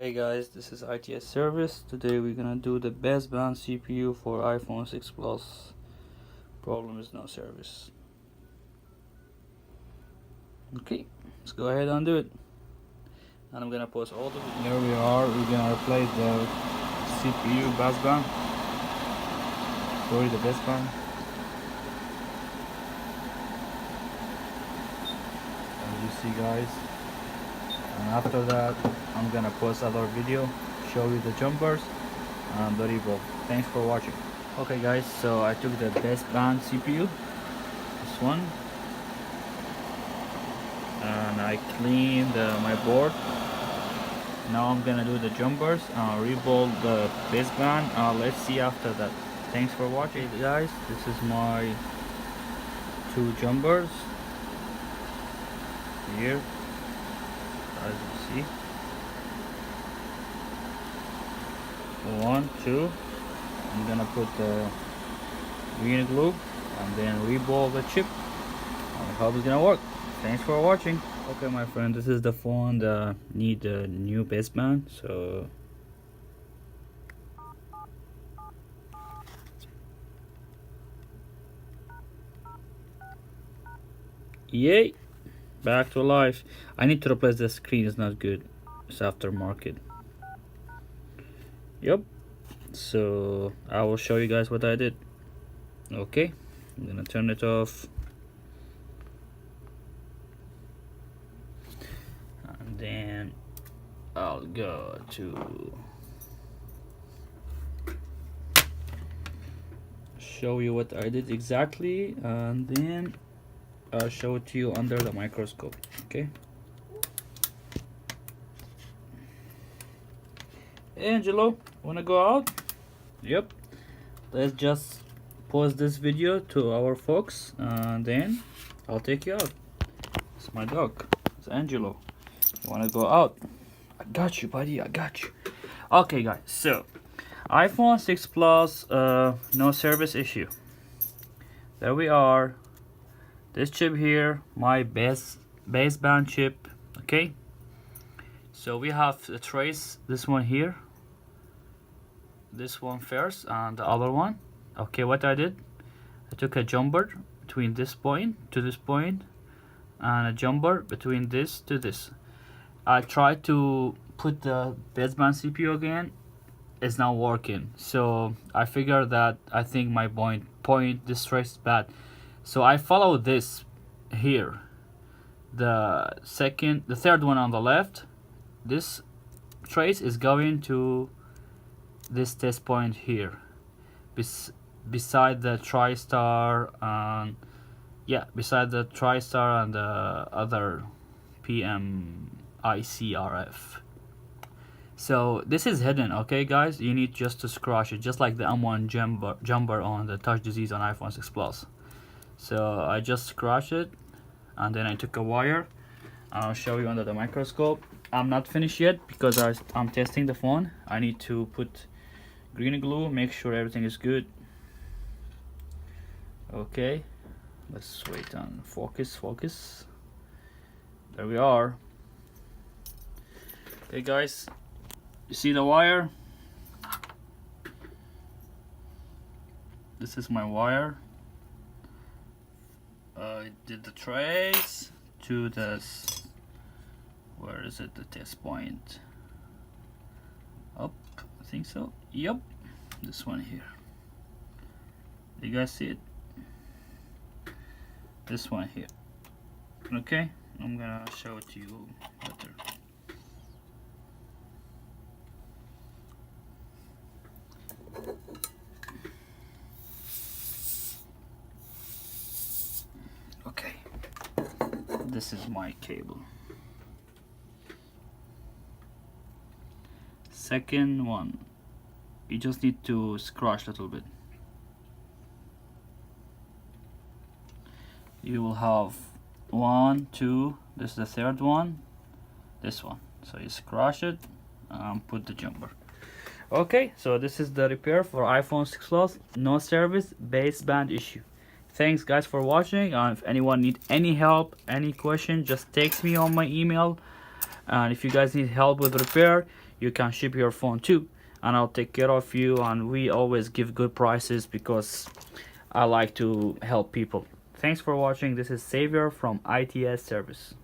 Hey guys, this is ITS Service. Today we're gonna do the baseband CPU for iPhone 6 Plus. Problem is no service. Okay, let's go ahead and do it. And I'm gonna post all the videos. Here we are. We're gonna replace the CPU baseband. Sorry, the baseband. As you see, guys. And after that, I'm gonna post another video, show you the jumpers and the rebuild. Thanks for watching. Okay guys, so I took the baseband CPU, this one, and I cleaned my board. Now I'm gonna do the jumpers and rebuild the baseband. Let's see after that. Thanks for watching. Okay guys, this is my two jumpers here, as you see. 1, 2. I'm gonna put the green glue and then rebuild the chip. I hope it's gonna work. Thanks for watching. Okay my friend, this is the phone that need a new baseband, so yay, back to life. I need to replace the screen, it's not good, it's aftermarket. Yep, so I will show you guys what I did. Okay, I'm gonna turn it off, and then I'll go to show you what I did exactly, and then I'll show it to you under the microscope. Okay, Angelo, wanna go out? Yep, let's just pause this video to our folks and then I'll take you out. It's my dog, it's Angelo. You wanna go out? I got you, buddy, I got you. Okay guys, so iPhone 6 Plus, no service issue. There we are. This chip here, my baseband chip. Okay, so we have the trace, this one here, this one first and the other one. Okay, what I did, I took a jumper between this point to this point and a jumper between this to this. I tried to put the baseband CPU again, it's not working, so I figured that I think my point this trace is bad, so I follow this here, the third one on the left. This trace is going to this test point here, beside the TriStar, and yeah, beside the TriStar and the other PMICRF. So this is hidden. Okay guys, you need just to scratch it, just like the M1 jumper on the touch disease on iPhone 6 Plus. So I just scratched it and then I took a wire. I'll show you under the microscope. I'm not finished yet because I'm testing the phone. I need to put green glue, make sure everything is good. Okay, let's wait on focus. There we are. Okay guys, you see the wire? This is my wire. I did the trace to this, where is it, the test point? Up, I think so. Yep, this one here. You guys see it? This one here. Okay, I'm gonna show it to you better. Okay, this is my cable. Second one, you just need to scratch a little bit. You will have 1, 2, this is the third one, this one. So you scratch it and put the jumper. Okay, so this is the repair for iPhone 6 Plus, no service, baseband issue. Thanks guys for watching. If anyone need any help, any question, just text me on my email. And if you guys need help with repair, you can ship your phone too, and I'll take care of you, and we always give good prices because I like to help people. Thanks for watching. This is Savior from ITS Service.